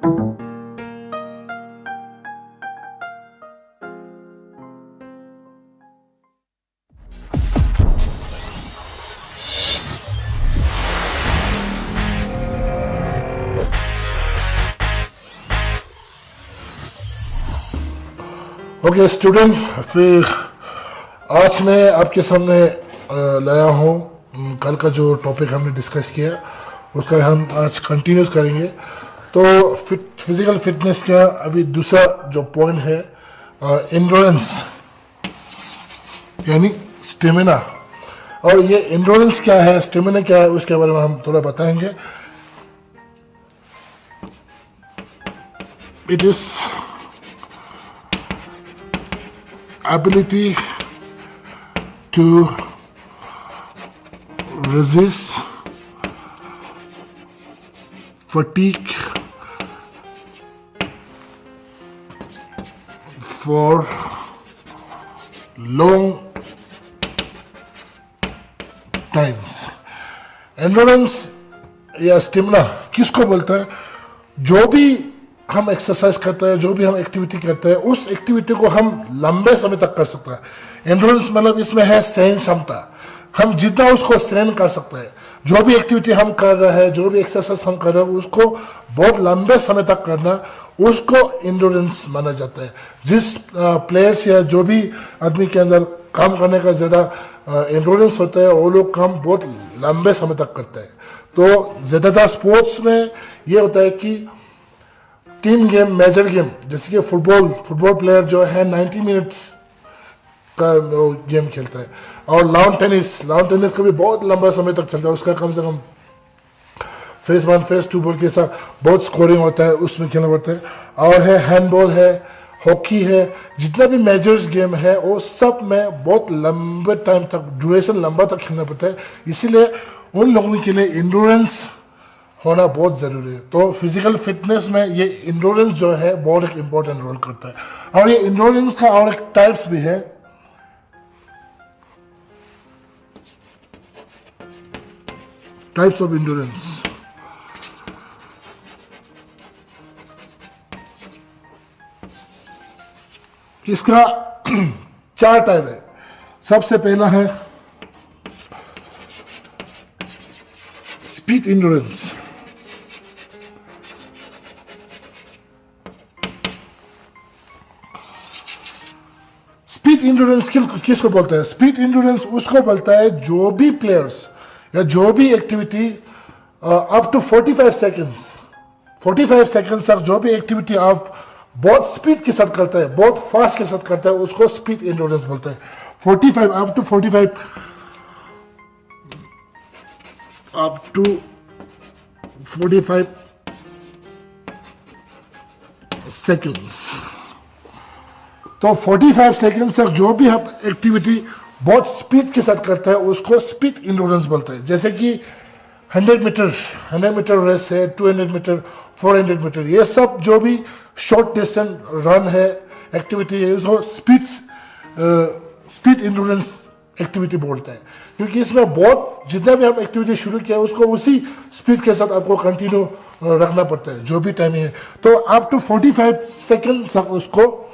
Okay student, फिर आज मैं आपके सामने लाया हूँ कल का जो टॉपिक हमने डिस्कस किया उसका हम आज कंटिन्यूस करेंगे। तो फिजिकल फिटनेस का अभी दूसरा जो पॉइंट है एंड्योरेंस यानी स्टेमिना। और ये एंड्योरेंस क्या है, स्टेमिना क्या है, उसके बारे में हम थोड़ा बताएंगे। It is ability to resist fatigue for long times। Endurance या स्टेमिना किसको बोलते हैं? जो भी हम एक्सरसाइज करते हैं, जो भी हम एक्टिविटी करते हैं, उस एक्टिविटी को हम लंबे समय तक कर सकते हैं। एंड्योरेंस मतलब इसमें है सहन क्षमता, हम जितना उसको सहन कर सकते हैं। जो भी एक्टिविटी हम कर रहे हैं, जो भी एक्सरसाइज हम कर रहे हैं, उसको बहुत लंबे समय तक करना, उसको एंड्योरेंस माना जाता है। जिस प्लेयर्स या जो भी आदमी के अंदर काम करने का ज़्यादा एंड्योरेंस होता है, वो लोग काम बहुत लंबे समय तक करते हैं। तो ज़्यादातर स्पोर्ट्स में ये होता है कि टीम गेम, मेजर गेम, जैसे कि फुटबॉल प्लेयर जो है 90 मिनट्स का गेम खेलता है। और लाउन टेनिस का भी बहुत लंबा समय तक चलता है, उसका कम से कम फेज 1 फेज 2 बॉल के साथ बहुत स्कोरिंग होता है, उसमें खेलना पड़ता है। और है हैंडबॉल है, हॉकी है, जितना भी मेजर्स गेम है वो सब में बहुत लंबे टाइम तक, ड्यूरेशन लंबा तक खेलना पड़ता है। इसीलिए उन लोगों के लिए एंड्योरेंस होना बहुत ज़रूरी है। तो फिजिकल फिटनेस में ये एंड्योरेंस जो है बहुत एक इम्पोर्टेंट रोल करता है। और ये एंड्योरेंस का और एक टाइप्स भी है। टाइप्स ऑफ एंड्योरेंस, इसका 4 टाइप है। सबसे पहला है स्पीड एंड्योरेंस। स्पीड एंड्योरेंस किसको बोलते हैं? स्पीड एंड्योरेंस उसको बोलता है जो भी प्लेयर्स या जो भी एक्टिविटी अप टू 45 सेकेंड्स तक जो भी एक्टिविटी आप बहुत स्पीड के साथ करता है, बहुत फास्ट के साथ करता है, उसको स्पीड एंड्योरेंस बोलते हैं। 45 अप टू 45 सेकेंड्स। तो 45 सेकेंड तक जो भी हम एक्टिविटी बहुत स्पीड के साथ करता है उसको स्पीड एंड्योरेंस बोलते हैं। जैसे कि 100 मीटर रेस है, 200 मीटर, 400 मीटर, ये सब जो भी शॉर्ट डिस्टेंस रन है, एक्टिविटी है, उसको स्पीड एंड्योरेंस एक्टिविटी बोलते हैं। क्योंकि इसमें बहुत जितना भी हम एक्टिविटी शुरू किया उसको उसी स्पीड के साथ आपको कंटिन्यू रखना पड़ता है जो भी टाइमिंग है। तो अप टू 45 सेकेंड तक उसको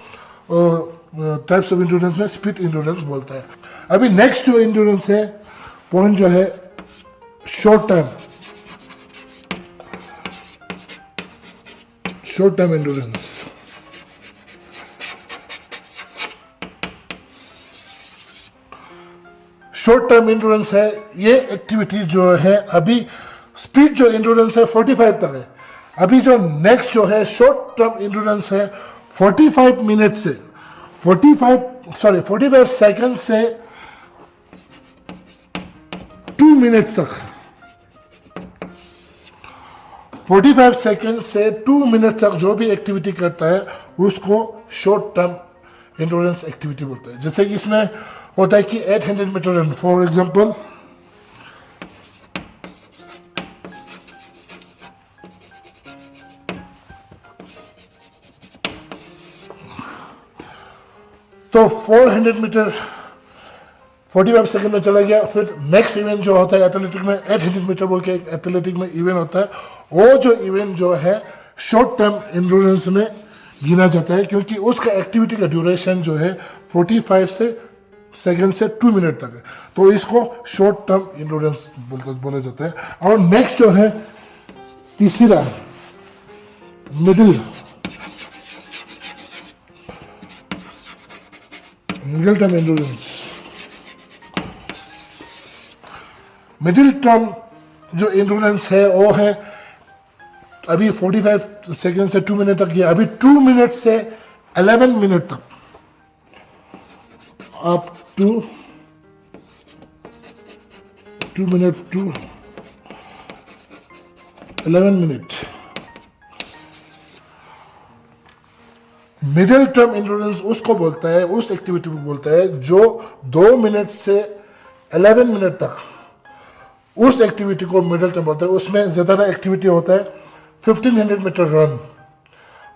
टाइप्स ऑफ एंड्योरेंस में स्पीड एंड्योरेंस बोलता है। अभी नेक्स्ट जो एंड्योरेंस है पॉइंट जो है short time endurance. Short term endurance है ये एक्टिविटी जो है, अभी स्पीड जो एंड्योरेंस है 45 तक है। अभी जो नेक्स्ट जो है शॉर्ट टर्म एंड्योरेंस है 45 मिनट से 45 सेकंड से 2 मिनट तक। 45 सेकंड से 2 मिनट तक जो भी एक्टिविटी करता है उसको शॉर्ट टर्म एंड्योरेंस एक्टिविटी बोलते हैं। जैसे कि इसमें होता है कि 800 मीटर रन फॉर एग्जांपल, तो 400 मीटर 45 सेकंड में चला गया। फिर नेक्स्ट इवेंट जो होता है एथलेटिक में 800 मीटर बोल के एक एथलेटिक में इवेंट होता है, वो जो इवेंट जो है शॉर्ट टर्म एंड्योरेंस में गिना जाता है, क्योंकि उसका एक्टिविटी का ड्यूरेशन जो है 45 से सेकंड से 2 मिनट तक है, तो इसको शॉर्ट टर्म एंड्योरेंस बोला जाता है। और नेक्स्ट जो है तीसरा middle term endurance. Middle term जो एंड्योरेंस है वो है अभी 45 सेकंड से 2 मिनट तक, ये अभी 2 मिनट से 11 मिनट तक, up to 2 minute to 11 minute. Middle term endurance उसको बोलता है, उस एक्टिविटी को बोलता है जो 2 मिनट से 11 मिनट तक, उस एक्टिविटी को मिडिल टर्म बोलता है। उसमें ज्यादा एक्टिविटी होता है 1500 मीटर रन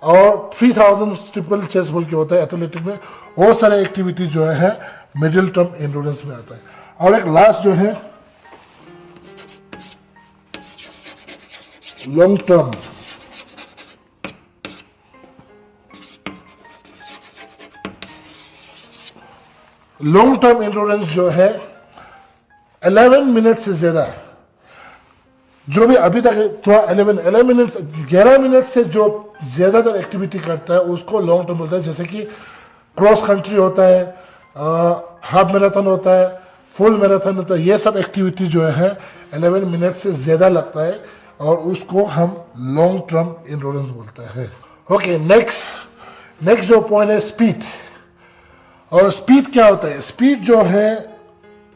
और 3000 स्टीपल चेस बोल के होता है एथलेटिक में। वो सारे एक्टिविटी जो है मिडिल टर्म एंड्योरेंस में आता है। और एक लास्ट जो है long term. Long term endurance जो है 11 मिनट से ज्यादा, जो भी अभी तक थोड़ा 11 मिनट 11 मिनट से जो ज्यादातर एक्टिविटी करता है उसको लॉन्ग टर्म बोलता है। जैसे कि क्रॉस कंट्री होता है, हाफ मैराथन होता है, फुल मैराथन होता है, ये सब एक्टिविटी जो है 11 मिनट से ज्यादा लगता है और उसको हम लॉन्ग टर्म एंड्योरेंस बोलते हैं। ओके, नेक्स्ट जो पॉइंट है स्पीड। और स्पीड क्या होता है? स्पीड जो है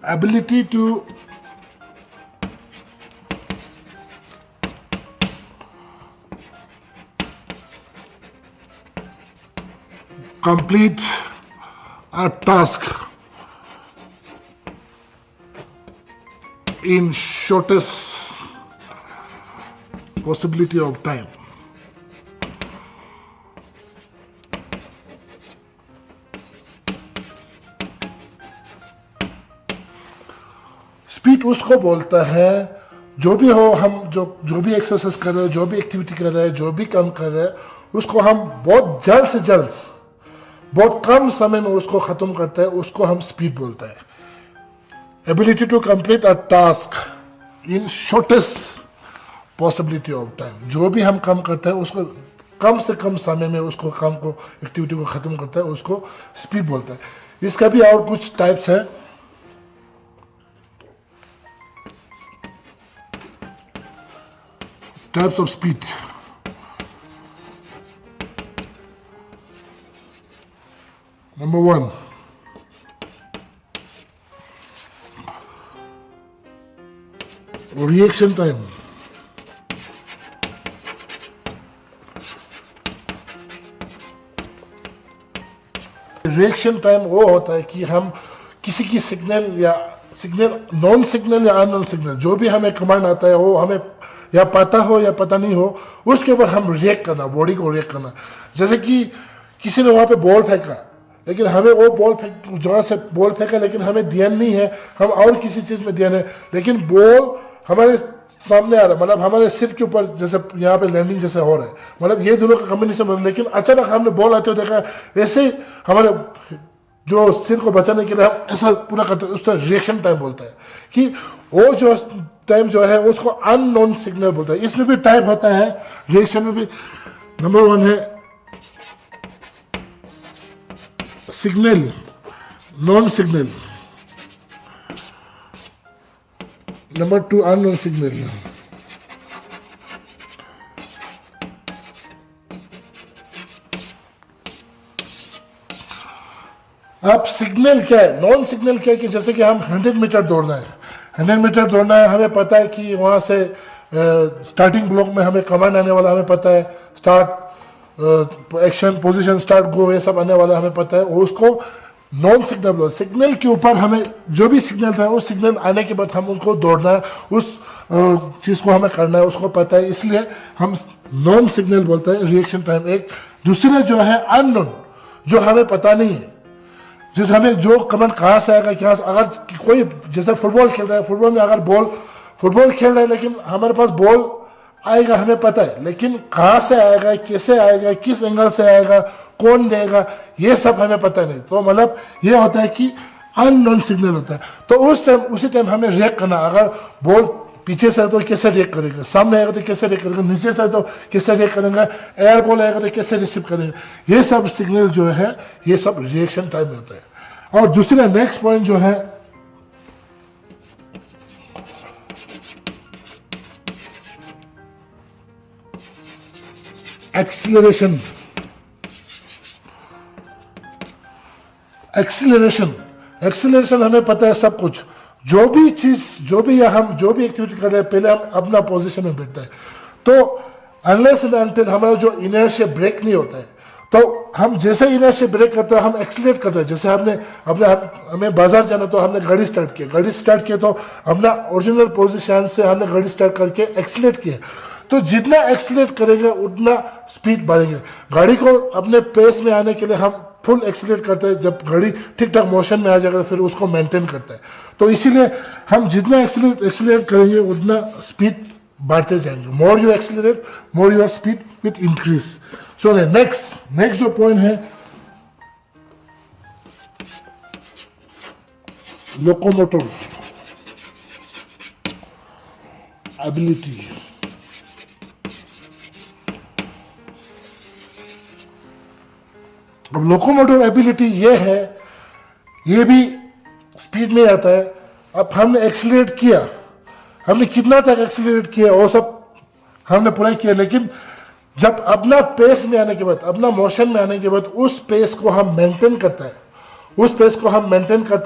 ability to complete a task in shortest possibility of time. Speed उसको बोलता है जो भी हो, हम जो भी एक्सरसाइज कर रहे हैं, जो भी एक्टिविटी कर रहे हैं, जो भी काम कर रहे हैं, उसको हम बहुत जल्द से जल्द बहुत कम समय में उसको खत्म करता है, उसको हम स्पीड बोलते हैं। Ability to complete a task in shortest possibility of time. जो भी हम काम करते हैं उसको कम से कम समय में उसको काम को एक्टिविटी को खत्म करता है, उसको स्पीड बोलता है। इसका भी और कुछ टाइप्स है। Types of speed. Number 1, reaction time. Reaction time वो होता है कि हम किसी की सिग्नल नॉन सिग्नल या अननोन सिग्नल, जो भी हमें कमांड आता है वो हमें या पता हो या पता नहीं हो, उसके ऊपर हम रिएक्ट करना, बॉडी को रिएक्ट करना। जैसे कि किसी ने वहां पे बॉल फेंका, लेकिन हमें वो बॉल जहाँ से बॉल फेंका लेकिन हमें ध्यान नहीं है, हम और किसी चीज में ध्यान है, लेकिन बॉल हमारे सामने आ रहा है, मतलब हमारे सिर के ऊपर जैसे यहाँ पे लैंडिंग जैसे हो रहा है, मतलब ये दोनों का कॉम्बिनेशन। लेकिन अचानक हमने बॉल आते हुए देखा, ऐसे हमारे जो सिर को बचाने के लिए हम ऐसा पूरा करते हैं, उसका रिएक्शन टाइम बोलता है। कि वो जो टाइम जो है उसको अननोन सिग्नल बोलता है। इसमें भी टाइप होता है, रिएक्शन में भी। नंबर 1 है signal, non signal. Number 2 unknown signal. अब सिग्नल क्या है, नॉन सिग्नल क्या है? कि जैसे कि हम 100 मीटर दौड़ना है, 100 मीटर दौड़ना है, हमें पता है कि वहां से स्टार्टिंग ब्लॉक में हमें कमांड आने वाला, हमें पता है स्टार्ट एक्शन पोजीशन स्टार्ट गो, ये सब आने वाला हमें पता है। उसको नॉन सिग्नल बोलो। सिग्नल के ऊपर हमें जो भी सिग्नल था, उस सिग्नल आने के बाद हम उसको दौड़ना है, उस चीज को हमें करना है, उसको पता है, इसलिए हम नॉन सिग्नल बोलते हैं। रिएक्शन टाइम एक। दूसरा जो है अननोन, जो हमें पता नहीं है, जैसे हमें जो कमांड कहाँ से आएगा, क्या अगर कोई जैसे फुटबॉल खेल रहा है, फुटबॉल में अगर फुटबॉल खेल रहा है लेकिन हमारे पास बॉल आएगा हमें पता है, लेकिन कहाँ से आएगा, कैसे आएगा, किस एंगल से आएगा, कौन देगा, ये सब हमें पता नहीं। तो मतलब ये होता है कि अननोन सिग्नल होता है। तो उसी टाइम हमें रिएक्ट करना, अगर बॉल पीछे से है तो कैसे रिएक्ट करेगा, सामने आएगा तो कैसे रिएक्ट करेगा, नीचे से है तो कैसे रिएक्ट करेगा, एयर बॉल आएगा तो कैसे रिसीव करेगा, ये सब सिग्नल जो है ये सब रिएक्शन टाइम में होता है। और दूसरा नेक्स्ट पॉइंट जो है एक्सीलरेशन। एक्सीलरेशन हमें पता है सब कुछ, जो भी चीज, जो भी एक्टिविटी कर रहे हैं, पहले हम अपना पोजीशन में बैठते हैं। तो अनलेस एंड अनटिल हमारा जो इनर्शिया ब्रेक नहीं होता है, तो हम जैसे इनर्शिया ब्रेक करते हैं हम एक्सीलरेट करते हैं। जैसे हमें बाजार जाना तो हमने गाड़ी स्टार्ट किया तो अपना ओरिजिनल पोजीशन से हमने गाड़ी स्टार्ट करके एक्सीलरेट किया। तो जितना एक्सीलरेट करेंगे उतना स्पीड बढ़ेंगे। गाड़ी को अपने पेस में आने के लिए हम फुल एक्सीलरेट करते हैं, जब गाड़ी ठीक ठाक मोशन में आ जाएगा फिर उसको मेंटेन करता है। तो इसीलिए हम जितना एक्सीलरेट करेंगे उतना स्पीड बढ़ते जाएंगे। More you accelerate more your speed with increase. So next जो पॉइंट है लोकोमोटिव एबिलिटी। अब लोकोमोटिव एबिलिटी ये है, ये भी स्पीड में आता है। अब हमने एक्सीलरेट किया, हमने कितना तक एक्सीलरेट किया वो सब हमने पूरा किया, लेकिन जब अपना पेस में आने के बाद, अपना मोशन में आने के बाद उस पेस को हम मेंटेन करता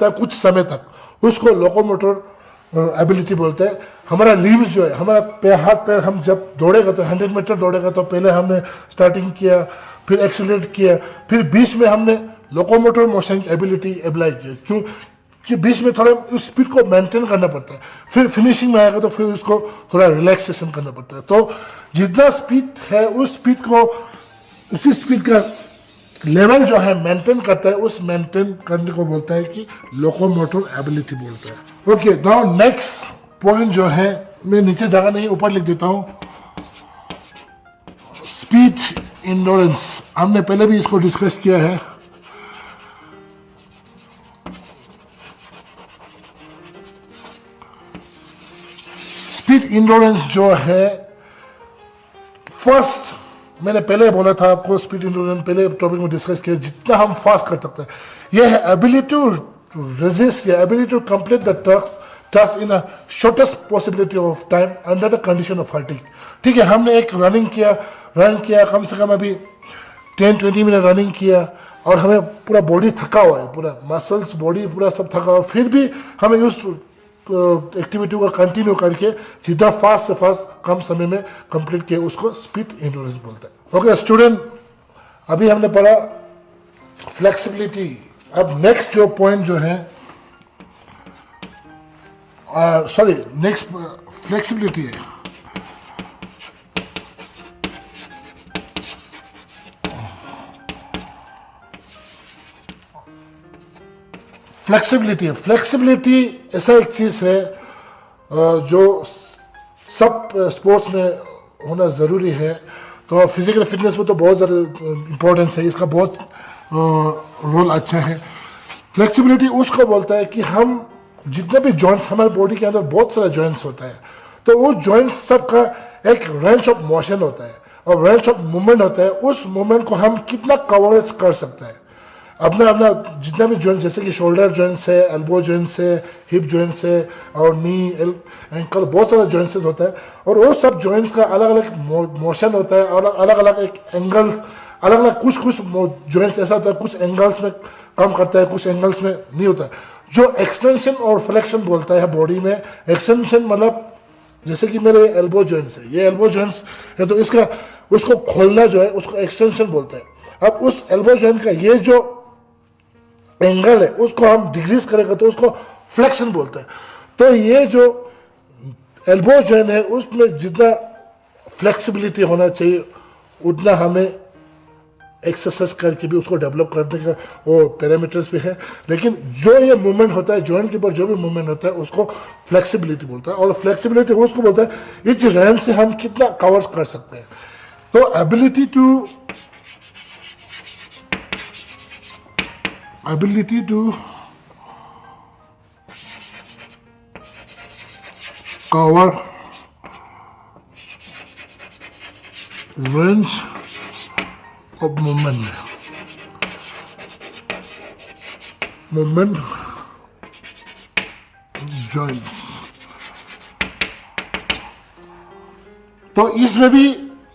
है, कुछ समय तक, उसको लोकोमोटिव एबिलिटी बोलते हैं। हमारा लिम्स जो है, हमारा हाथ पैर, हम जब दौड़ेगा तो 100 मीटर दौड़ेगा तो पहले हमने स्टार्टिंग किया, फिर एक्सीलरेट किया, फिर बीच में हमने लोकोमोटिव मोशन एबिलिटी अप्लाई की, क्यों कि बीच में थोड़ा उस स्पीड को मेंटेन करना पड़ता है। फिर फिनिशिंग में आएगा तो फिर उसको थोड़ा रिलैक्सेशन करना पड़ता है। तो जितना स्पीड है उस स्पीड को, उसी स्पीड का लेवल जो है मेंटेन करता है, उस मेंटेन करने को बोलता है कि लोकोमोटिव एबिलिटी बोलता है। ओके, नाउ नेक्स्ट पॉइंट जो है, मैं नीचे जगह नहीं ऊपर लिख देता हूं, स्पीड इंडोरेंस। हमने पहले भी इसको डिस्कस किया है। स्पीड इंडोरेंस जो है, फर्स्ट मैंने पहले बोला था आपको, स्पीड इंडोरेंस पहले टॉपिक में डिस्कस किया, जितना हम फास्ट कर सकते हैं, यह है एबिलिटी टू रेजिस्ट या ability to complete the task in a shortest possibility of time under the condition of fatigue. ठीक है, हमने एक रन किया कम से कम अभी 10-20 मिनट रनिंग किया और हमें पूरा बॉडी थका हुआ है, पूरा मसल्स बॉडी पूरा सब थका हुआ, फिर भी हमें उस एक्टिविटी को कंटिन्यू करके जितना फास्ट से फास्ट कम समय में कंप्लीट किया, उसको स्पीड इंडोरेंस बोलते हैं। ओके स्टूडेंट, अभी हमने पढ़ा फ्लेक्सिबिलिटी। अब नेक्स्ट जो पॉइंट जो है, नेक्स्ट फ्लेक्सिबिलिटी है। फ्लेक्सिबिलिटी ऐसा एक चीज है जो सब स्पोर्ट्स में होना ज़रूरी है। तो फिजिकल फिटनेस में तो बहुत ज़्यादा इम्पोर्टेंस है, इसका बहुत रोल अच्छा है। फ्लेक्सिबिलिटी उसको बोलता है कि हम जितने भी जॉइंट्स, हमारे बॉडी के अंदर बहुत सारे जॉइंट्स होता है, तो वो जॉइंट्स सब का एक रेंज ऑफ मोशन होता है और रेंज ऑफ मूवमेंट होता है। उस मूवमेंट को हम कितना कवरेज कर सकते हैं, अपना जितना भी जॉइंट, जैसे कि शोल्डर जॉइंट्स है, एल्बो जॉइंट्स है, हिप जॉइंट्स है और नी एंकल, बहुत सारा जॉइंट्स होता है और वो सब जॉइंट्स का अलग अलग मोशन होता है और अलग अलग एक एंगल्स, अलग अलग कुछ जॉइंट्स ऐसा होता है, कुछ एंगल्स में काम करता है, कुछ एंगल्स में नहीं होता है। जो एक्सटेंशन और फ्लेक्शन बोलता है बॉडी में, एक्सटेंशन मतलब जैसे कि मेरे एल्बो जॉइंट्स है, ये एल्बो जॉइंट्स है तो उसको खोलना जो है उसको एक्सटेंशन बोलता है। अब उस एल्बो जॉइंट का ये जो एंगल है उसको हम डिक्रीज करेंगे तो उसको फ्लेक्शन बोलते हैं। तो ये जो एल्बो जॉइंट है उसमें जितना फ्लेक्सिबिलिटी होना चाहिए उतना हमें एक्सरसाइज करके भी उसको डेवलप करने का वो पैरामीटर्स भी है। लेकिन जो ये मूवमेंट होता है जॉइंट के ऊपर, जो भी मूवमेंट होता है उसको फ्लेक्सिबिलिटी बोलता है। और फ्लेक्सिबिलिटी उसको बोलता है इस रेंज से हम कितना कवर्स कर सकते हैं। तो ability to cover range of movement joints। तो इसमें भी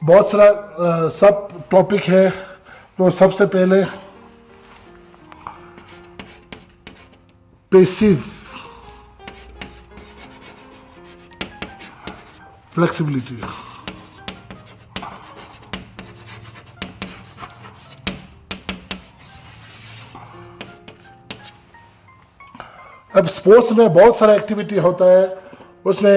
बहुत सारा सब टॉपिक है। तो सबसे पहले पैसिव फ्लेक्सिबिलिटी। अब स्पोर्ट्स में बहुत सारा एक्टिविटी होता है, उसमें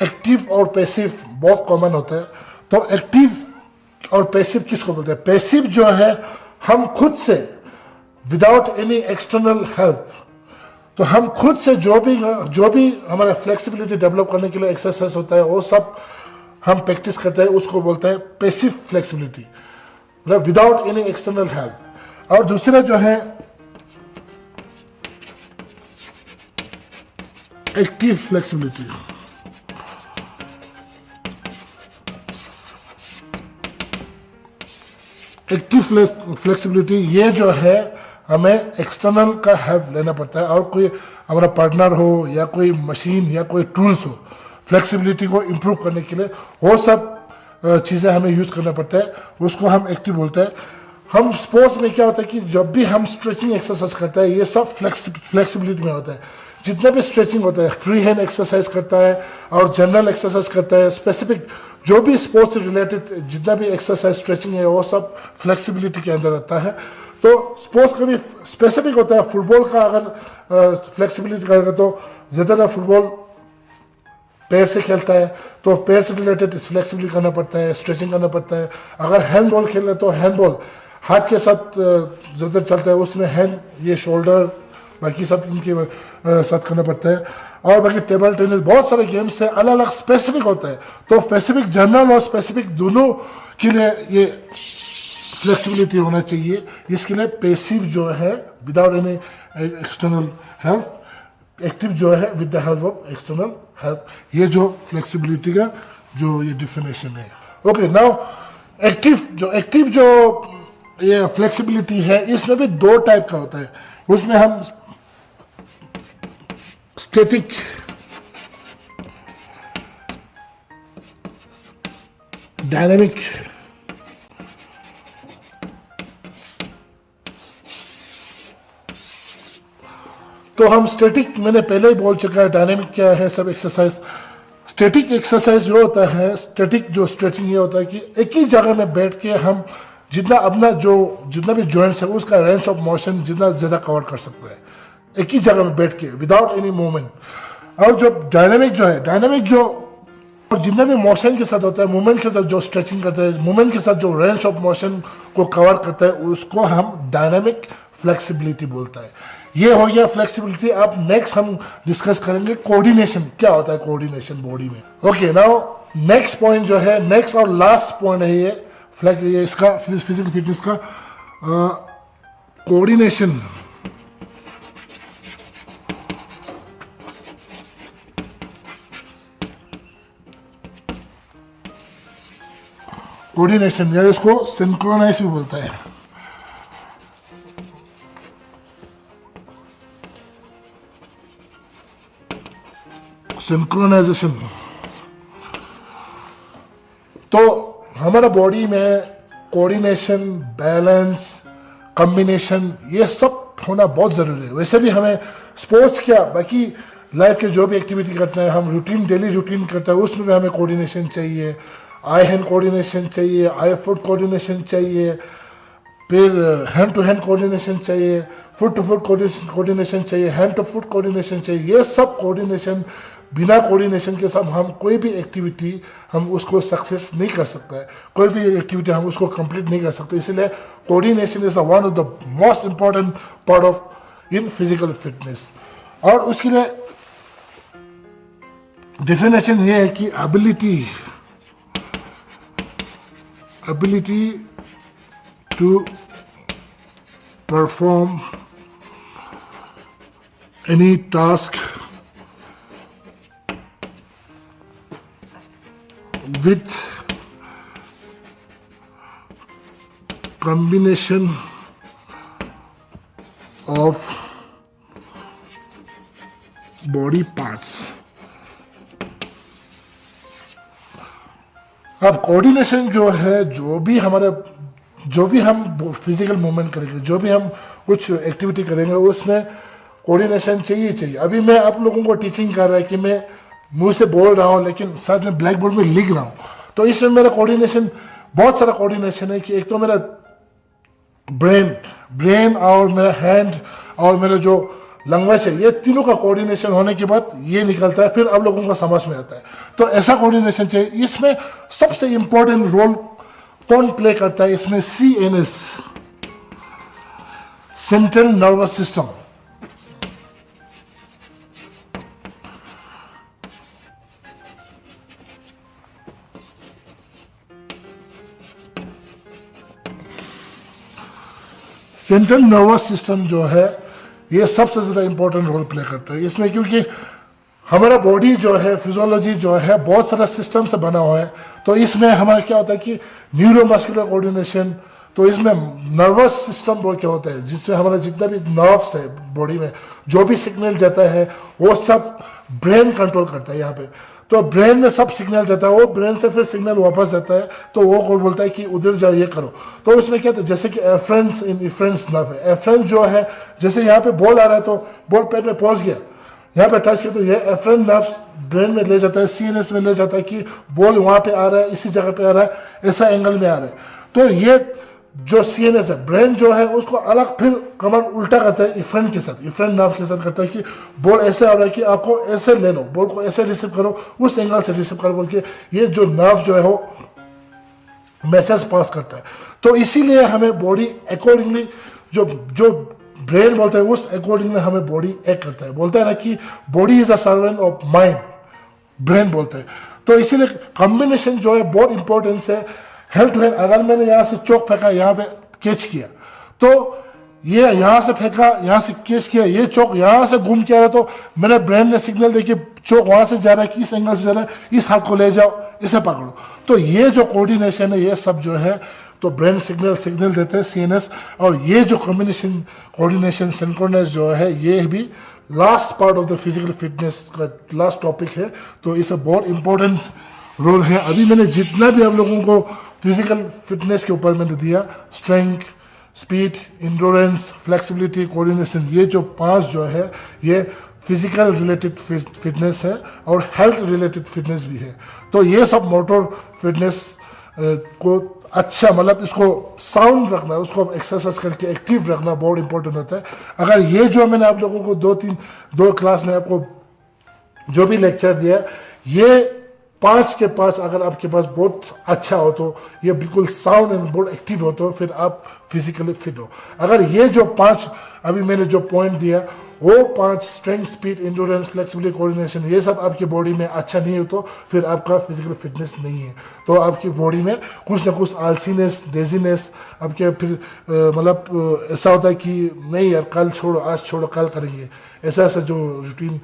एक्टिव और पैसिव बहुत कॉमन होता है। तो एक्टिव और पैसिव किसको बोलते हैं? पैसिव जो है हम खुद से विदाउट एनी एक्सटर्नल हेल्प, तो हम खुद से जो भी हमारा फ्लेक्सिबिलिटी डेवलप करने के लिए एक्सरसाइज होता है वो सब हम प्रैक्टिस करते हैं, उसको बोलते हैं पैसिव फ्लेक्सिबिलिटी, मतलब विदाउट एनी एक्सटर्नल हेल्प। और दूसरा जो है एक्टिव फ्लेक्सिबिलिटी। एक्टिव फ्लेक्सिबिलिटी ये जो है हमें एक्सटर्नल का हेल्प लेना पड़ता है, और कोई हमारा पार्टनर हो या कोई मशीन या कोई टूल्स हो फ्लेक्सिबिलिटी को इम्प्रूव करने के लिए, वो सब चीज़ें हमें यूज़ करना पड़ता है, उसको हम एक्टिव बोलते हैं। हम स्पोर्ट्स में क्या होता है कि जब भी हम स्ट्रेचिंग एक्सरसाइज करते हैं ये सब फ्लेक्सिबिलिटी में होता है। जितना भी स्ट्रेचिंग होता है, फ्री हैंड एक्सरसाइज करता है और जनरल एक्सरसाइज करता है, स्पेसिफिक जो भी स्पोर्ट्स से रिलेटेड जितना भी एक्सरसाइज स्ट्रेचिंग है वो सब फ्लेक्सिबिलिटी के अंदर आता है। तो स्पोर्ट्स का भी स्पेसिफिक होता है। फुटबॉल का अगर फ्लेक्सिबिलिटी करेगा तो ज़्यादातर फुटबॉल पैर से खेलता है, तो पैर से रिलेटेड फ्लेक्सिबिलिटी करना पड़ता है, स्ट्रेचिंग करना पड़ता है। अगर हैंडबॉल खेल रहे हैं तो हैंडबॉल हाथ के साथ ज़्यादा चलता है, उसमें हैंड, ये शोल्डर, बाकी सब इनके साथ करना पड़ता है। और बाकी टेबल टेनिस, बहुत सारे गेम्स है, अलग अलग स्पेसिफिक होता है। तो स्पेसिफिक जनरल और स्पेसिफिक दोनों के लिए ये फ्लेक्सिबिलिटी होना चाहिए। इसके लिए पैसिव जो है without any external help, active जो है with the help of external help. ये जो फ्लेक्सिबिलिटी का जो ये डिफिनेशन है। ओके, नाउ एक्टिव जो ये फ्लेक्सिबिलिटी है इसमें भी दो टाइप का होता है। उसमें हम स्टैटिक डायनामिक तो हम स्टैटिक, मैंने पहले ही बोल चुका है डायनामिक क्या है सब एक्सरसाइज। स्टैटिक एक्सरसाइज जो होता है, स्टैटिक जो स्ट्रेचिंग ये होता है कि एक ही जगह में बैठ के हम जितना भी जॉइंट्स है उसका रेंज ऑफ मोशन जितना ज़्यादा कवर कर सकते हैं एक ही जगह में बैठ के विदाउट एनी मूवमेंट। और जो डायनामिक जो और जितना भी मोशन के साथ होता है, मूवमेंट के साथ जो स्ट्रेचिंग करता है, मूवमेंट के साथ जो रेंज ऑफ मोशन को कवर करता है, उसको हम डायनामिक फ्लेक्सिबिलिटी बोलता है। ये हो गया फ्लेक्सिबिलिटी। अब नेक्स्ट हम डिस्कस करेंगे कोऑर्डिनेशन, क्या होता है कोऑर्डिनेशन बॉडी में। ओके, नाउ नेक्स्ट पॉइंट जो है, नेक्स्ट और लास्ट पॉइंट है ये इसका फिजिकल फिटनेस का कोऑर्डिनेशन। कोऑर्डिनेशन या इसको सिंक्रोनाइज भी बोलता है। सिंक्रोनाइजेशन तो हमारा बॉडी में कोऑर्डिनेशन, बैलेंस, कॉम्बिनेशन ये सब होना बहुत ज़रूरी है। वैसे भी हमें स्पोर्ट्स क्या बाकी लाइफ के जो भी एक्टिविटी करते हैं, हम डेली रूटीन करते हैं, उसमें भी हमें कोऑर्डिनेशन चाहिए। आई हैंड कोऑर्डिनेशन चाहिए, आई फुट कोऑर्डिनेशन चाहिए, फिर हैंड टू हैंड कोऑर्डिनेशन चाहिए, फुट टू फुट कोऑर्डिनेशन चाहिए, हैंड टू फुट कोऑर्डिनेशन चाहिए। ये सब कोऑर्डिनेशन बिना कोऑर्डिनेशन के साथ हम कोई भी एक्टिविटी हम उसको सक्सेस नहीं कर सकता है, कोई भी एक्टिविटी हम उसको कंप्लीट नहीं कर सकते। इसीलिए coordination is one of the most important part of in physical fitness. और उसके लिए डेफिनेशन ये है कि ability to perform any task with combination of body parts। अब कोऑर्डिनेशन जो है, जो भी हम फिजिकल मूवमेंट करेंगे, जो भी हम कुछ एक्टिविटी करेंगे, उसमें कोऑर्डिनेशन चाहिए। अभी मैं आप लोगों को टीचिंग कर रहा है कि मैं मुंह से बोल रहा हूँ लेकिन साथ में ब्लैक बोर्ड में लिख रहा हूँ, तो इसमें मेरा कोऑर्डिनेशन, बहुत सारा कोऑर्डिनेशन है कि एक तो मेरा ब्रेन और मेरा हैंड और मेरा जो लैंग्वेज है, ये तीनों का कोऑर्डिनेशन होने के बाद ये निकलता है, फिर आप लोगों का समझ में आता है। तो ऐसा कोऑर्डिनेशन चाहिए। इसमें सबसे इंपॉर्टेंट रोल कौन प्ले करता है? इसमें CNS, central nervous system. Central nervous system जो है ये सबसे ज़्यादा इंपॉर्टेंट रोल प्ले करता है इसमें, क्योंकि हमारा बॉडी जो है, फिजियोलॉजी जो है, बहुत सारा सिस्टम से बना हुआ है। तो इसमें हमारा क्या होता है कि न्यूरोमस्कुलर कोऑर्डिनेशन, तो इसमें नर्वस सिस्टम बोल के होता है, जिसमें हमारा जितना भी नर्व्स है बॉडी में, जो भी सिग्नल जाता है वो सब ब्रेन कंट्रोल करता है यहाँ पे। तो ब्रेन में सब सिग्नल जाता है, वो ब्रेन से फिर सिग्नल वापस जाता है, तो वो कौन बोलता है कि उधर जाओ, ये करो। तो उसमें क्या था, जैसे कि एफरेंस इन इफरेंस नर्व है। एफरेंस जो है, जैसे यहाँ पे बॉल आ रहा है तो बॉल पेट में पहुंच गया, यहाँ पे टच किया तो ये एफरेंस नर्व ब्रेन में ले जाता है, CNS में ले जाता है कि बॉल वहाँ पे आ रहा है, इसी जगह पे आ रहा है, ऐसा एंगल में आ रहा है। तो ये जो CNS है, ब्रेन जो है, उसको अलग फिर कमांड उल्टा करता है इफरेंट के साथ, इफरेंट नर्व के साथ करता है कि बॉल ऐसे आ रहा है कि आपको ऐसे ले लो, बॉल को ऐसे रिसीव करो, उस एंगल से रिसीव करो बोल के ये जो नर्व जो है वो मैसेज पास करता है। तो इसीलिए हमें बॉडी अकॉर्डिंगली, जो ब्रेन बोलता है उस अकॉर्डिंगली हमें बॉडी एक्ट करता है। बोलता है ना कि body is a servant of mind, brain बोलते हैं। तो इसीलिए कॉम्बिनेशन जो है बहुत इंपॉर्टेंस है, हेल्थ है। अगर मैंने यहाँ से चौक फेंका, यहाँ पे कैच किया, तो ये यहाँ से फेंका, यहाँ से कैच किया, ये चौक यहाँ से घूम के आ रहा, तो मेरे ब्रेन ने सिग्नल देखिए चौक वहाँ से जा रहा है, किस एंगल से जा रहा है, इस हाथ को ले जाओ, इसे पकड़ो। तो ये जो कोऑर्डिनेशन है, ये सब जो है, तो ब्रेन सिग्नल देते हैं CNS, और ये जो कॉम्बिनेशन, कोऑर्डिनेशन, सिंक्रोनस जो है, ये भी last part of the physical fitness का लास्ट टॉपिक है। तो इसे बहुत इंपॉर्टेंट रोल है। अभी मैंने जितना भी आप लोगों को फिजिकल फिटनेस के ऊपर मैंने दिया, strength, speed, endurance, flexibility, coordination, ये जो 5 जो है, ये फिजिकल रिलेटेड फिटनेस है और हेल्थ रिलेटेड फिटनेस भी है। तो ये सब मोटर फिटनेस को अच्छा, मतलब इसको साउंड रखना, उसको एक्सरसाइज करके एक्टिव रखना बहुत इंपॉर्टेंट होता है। अगर ये जो मैंने आप लोगों को 2 क्लास में आपको जो भी लेक्चर दिया, ये 5 के 5 अगर आपके पास बहुत अच्छा हो, तो ये बिल्कुल साउंड एंड बहुत एक्टिव हो, तो फिर आप फिजिकली फिट हो। अगर ये जो 5 अभी मैंने जो पॉइंट दिया, वो 5 strength, speed, endurance, flexibility, coordination, ये सब आपकी बॉडी में अच्छा नहीं हो, तो फिर आपका फिजिकल फिटनेस नहीं है। तो आपकी बॉडी में कुछ ना कुछ आलसीनेस, डेजीनेस, आपके फिर मतलब ऐसा होता है कि नहीं यार, कल छोड़ो, आज छोड़ो, कल करेंगे, ऐसा जो रूटीन